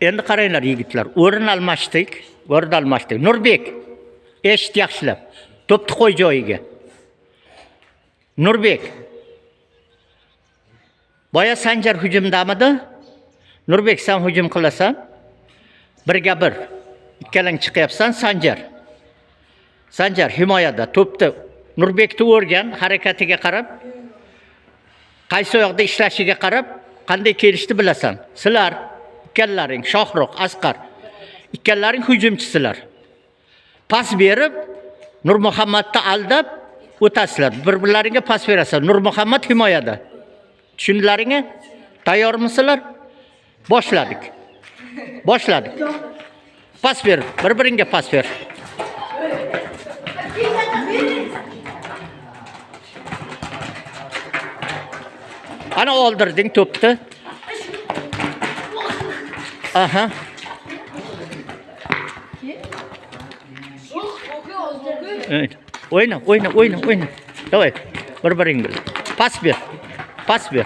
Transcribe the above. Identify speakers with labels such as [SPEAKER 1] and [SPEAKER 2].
[SPEAKER 1] Endi qaranglar yigitlar, o'rin almashdik. Nurbek, eshit yaxshilab. To'pni qo'y joyiga. Nurbek. Boya Sanjar hujumdamidi? Nurbek, sen hujum qilasan. Birga bir. Ikkalang chiqyapsan, Sanjar. Sanjar himoyada to'pni Nurbekni o'rgan, harakatiga qarab, qaysi oyoqda ishlashiga qarab, qanday kelishni bilasan. Sizlar ikkalaring Shohruh, Asqar, ikkalaring hujumchisilar. Pas berib, Nurmuhammadni aldab o'tasizlar. Bir-birlaringga pas berasan. Nurmuhammad himoyada. Tushundilaringmi? Tayyormisizlar? Boshladik. Pas ber, bir-biringga pas ber. Ana oldirding to'pni. Aha. O'yna. Davay. Bir-biring bilan. Pas ber.